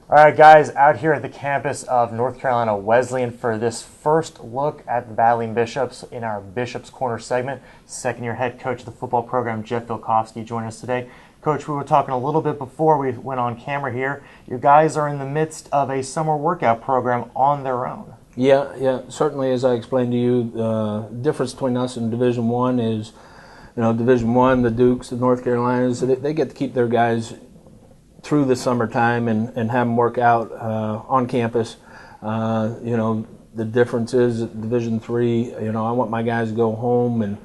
All right, guys, out here at the campus of North Carolina Wesleyan for this first look at the Battling Bishops in our Bishops Corner segment. Second-year head coach of the football program, Jeff Filkovski, joining us today. Coach, we were talking a little bit before we went on camera here. You guys are in the midst of a summer workout program on their own. Yeah. Certainly, as I explained to you, the difference between us and Division I is, Division I, the Dukes, the North Carolinas, they get to keep their guys through the summertime and have them work out on campus. The difference is at Division III, I want my guys to go home and,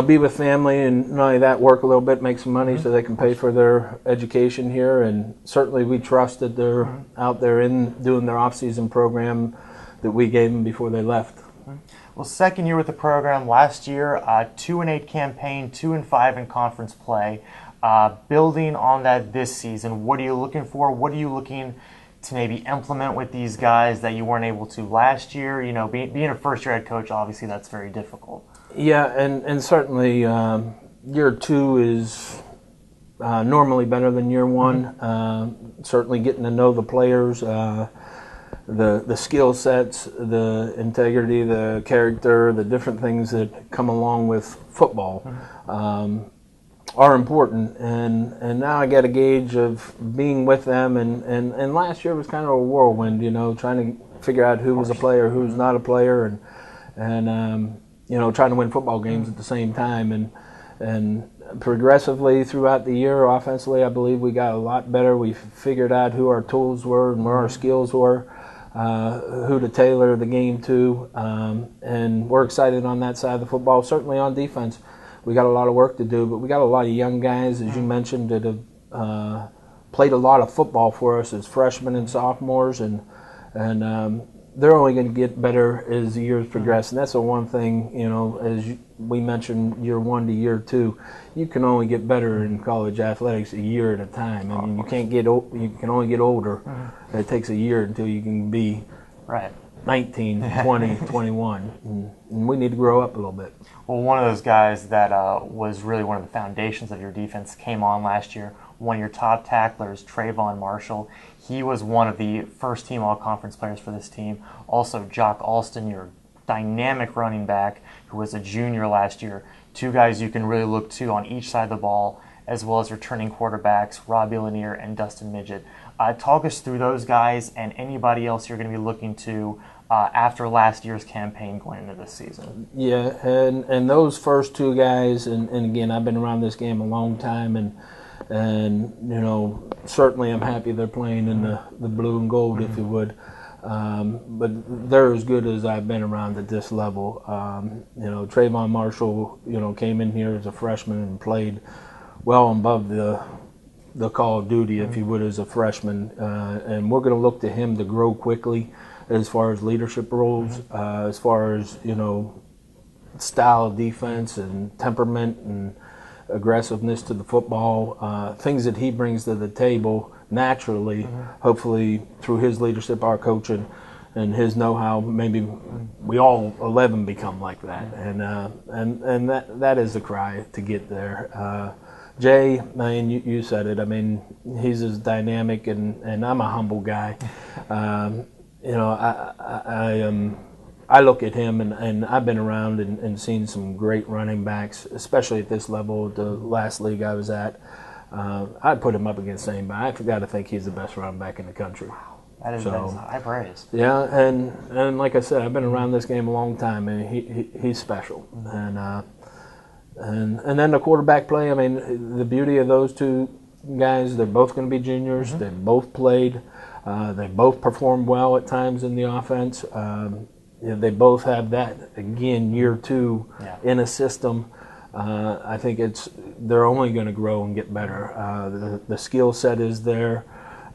be with family, and not only that, work a little bit, make some money so they can pay for their education here. And certainly we trust that they're out there doing their off-season program that we gave them before they left. Well, second year with the program. Last year, 2-8 campaign, 2-5 in conference play. Building on that this season, what are you looking for? What are you looking to maybe implement with these guys that you weren't able to last year? Being a first-year head coach, obviously that's very difficult. Yeah, and certainly year two is normally better than year one. Certainly getting to know the players, the skill sets, the integrity, the character, the different things that come along with football. Are important, and now I get a gauge of being with them, and last year was kind of a whirlwind, trying to figure out who was a player, who was not a player, and trying to win football games at the same time, and progressively throughout the year, offensively, I believe we got a lot better. We figured out who our tools were and where our skills were, who to tailor the game to, and we're excited on that side of the football. Certainly on defense, we got a lot of work to do, but we got a lot of young guys, as you mentioned, that have played a lot of football for us as freshmen and sophomores, and they're only going to get better as the years progress. And that's the one thing, as we mentioned, year one to year two, you can only get better in college athletics a year at a time. I mean, you can only get older. It takes a year until you can be right. 19, 20, 21, and we need to grow up a little bit. Well, one of those guys that was really one of the foundations of your defense came on last year. One of your top tacklers, Trayvon Marshall. He was one of the first-team all-conference players for this team. Also, Jock Alston, your dynamic running back, who was a junior last year. Two guys you can really look to on each side of the ball, as well as returning quarterbacks, Robbie Lanier and Dustin Midget. Talk us through those guys and anybody else you're going to be looking to after last year's campaign going into this season. Yeah, and those first two guys, and again, I've been around this game a long time, and certainly I'm happy they're playing in the blue and gold, if you would. But they're as good as I've been around at this level. Trayvon Marshall, came in here as a freshman and played well above the call of duty, if you would, as a freshman. And we're going to look to him to grow quickly as far as leadership roles, as far as, style of defense and temperament and aggressiveness to the football, things that he brings to the table naturally, hopefully through his leadership, our coaching, and his know-how. Maybe we all 11 become like that, and that is the cry to get there. Jay, you said it. I mean, he's as dynamic, and I'm a humble guy. I look at him, and I've been around and seen some great running backs, especially at this level, the last league I was at. I'd put him up against anybody. I've got to think he's the best running back in the country. Wow. That is high praise. Yeah, and like I said, I've been around this game a long time, and he's special. And then the quarterback play, I mean, the beauty of those two guys, they're both going to be juniors. They both played. They both performed well at times in the offense. They both have that, again, year two in a system. I think they're only going to grow and get better. The skill set is there.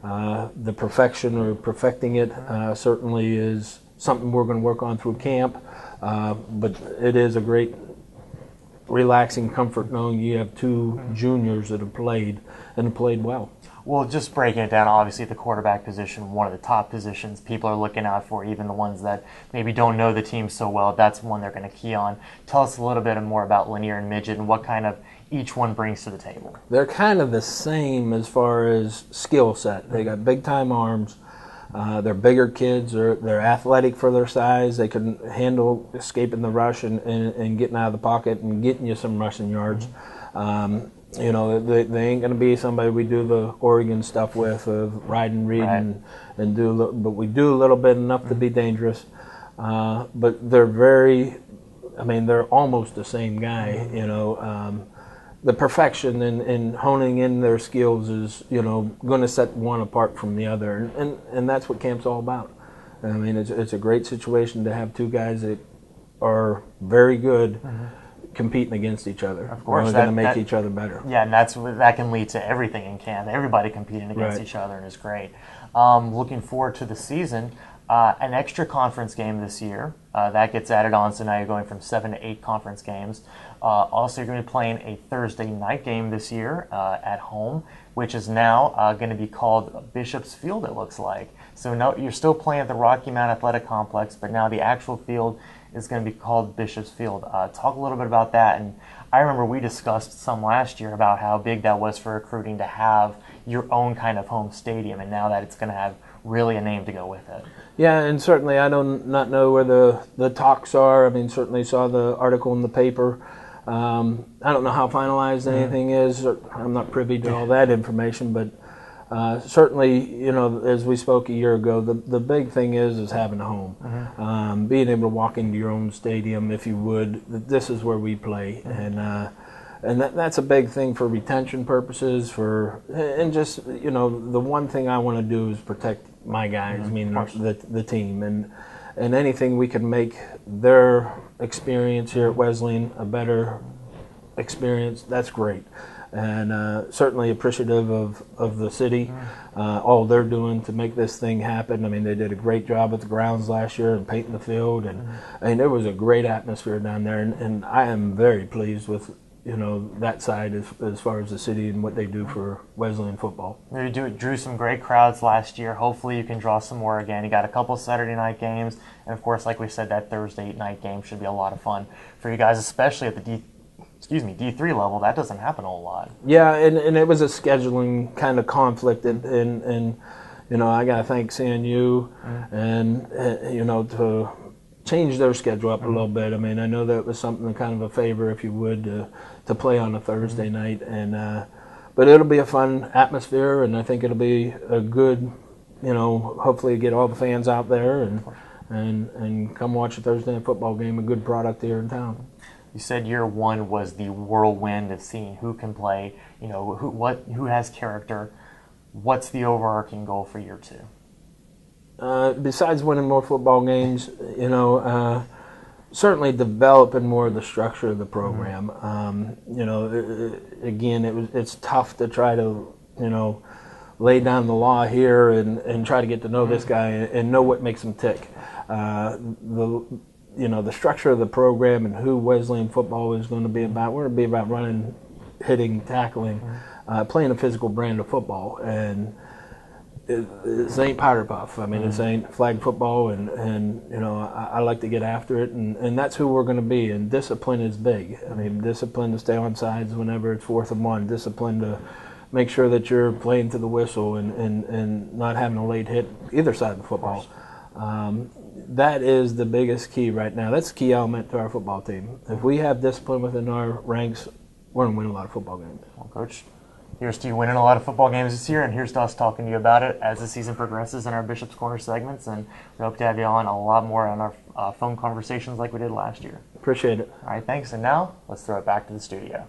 The perfection or perfecting it certainly is something we're going to work on through camp. But it is a great relaxing comfort knowing you have two juniors that have played and played well. Well, just breaking it down, obviously the quarterback position, one of the top positions people are looking out for, even the ones that maybe don't know the team so well, that's one they're going to key on. Tell us a little bit more about Lanier and Midget and what kind of each one brings to the table? They're kind of the same as far as skill set. They got big-time arms. They're bigger kids. They're athletic for their size. They can handle escaping the rush and getting out of the pocket and getting you some rushing yards. You know, they ain't going to be somebody we do the Oregon stuff with, of ride and read and do, but we do a little bit enough to be dangerous. But they're they're almost the same guy, you know. The perfection in honing in their skills is, you know, going to set one apart from the other, and that's what camp's all about. I mean, it's a great situation to have two guys that are very good competing against each other. Of course, we're going to make each other better. Yeah, and that can lead to everything in camp. Everybody competing against each other, and it's great. Looking forward to the season. An extra conference game this year that gets added on, so now you're going from 7 to 8 conference games. Also, you're going to be playing a Thursday night game this year at home, which is now going to be called Bishop's Field, it looks like. So no, you're still playing at the Rocky Mount Athletic Complex, but now the actual field is going to be called Bishop's Field. Talk a little bit about that. And I remember we discussed some last year about how big that was for recruiting to have your own kind of home stadium, and now that it's going to have really a name to go with it. Yeah, and certainly I do not know where the talks are. I mean, certainly saw the article in the paper. I don't know how finalized anything is. I'm not privy to all that information, but certainly, you know, as we spoke a year ago, the big thing is having a home, being able to walk into your own stadium, if you would. This is where we play, and that's a big thing for retention purposes. And just, you know, the one thing I want to do is protect my guys, I mean the team, and anything we can make their experience here at Wesleyan a better experience, that's great. And certainly appreciative of the city, all they're doing to make this thing happen. I mean, they did a great job at the grounds last year and painting the field, and I mean, there was a great atmosphere down there, and I am very pleased with, you know, that side as far as the city and what they do for Wesleyan football. You drew some great crowds last year. Hopefully you can draw some more again. You got a couple Saturday night games, and of course, like we said, that Thursday night game should be a lot of fun for you guys, especially at the D3 level. That doesn't happen a whole lot. Yeah, and it was a scheduling kind of conflict, and you know, I got to thank CNU and you know, to change their schedule up a little bit. I mean, I know that was something kind of a favor, if you would, to play on a Thursday night, and but it'll be a fun atmosphere, and I think it'll be a good, you know, hopefully get all the fans out there and come watch a Thursday night football game, a good product here in town. You said year one was the whirlwind of seeing who can play, you know, who has character. What's the overarching goal for year two? Besides winning more football games, you know, certainly developing more of the structure of the program. You know, again, it's tough to try to, you know, lay down the law here and try to get to know this guy and know what makes him tick. You know, the structure of the program and who Wesleyan football is going to be about. We're going to be about running, hitting, tackling, playing a physical brand of football, and this ain't powder puff. I mean, this ain't flag football, and you know, I like to get after it, and that's who we're going to be. And discipline is big. I mean, discipline to stay on sides whenever it's 4th and 1. Discipline to make sure that you're playing to the whistle and not having a late hit either side of the football. That is the biggest key right now. That's the key element to our football team. If we have discipline within our ranks, we're going to win a lot of football games. Well, Coach, here's to you winning a lot of football games this year, and here's to us talking to you about it as the season progresses in our Bishop's Corner segments, and we hope to have you on a lot more on our phone conversations like we did last year. Appreciate it. All right, thanks. And now, let's throw it back to the studio.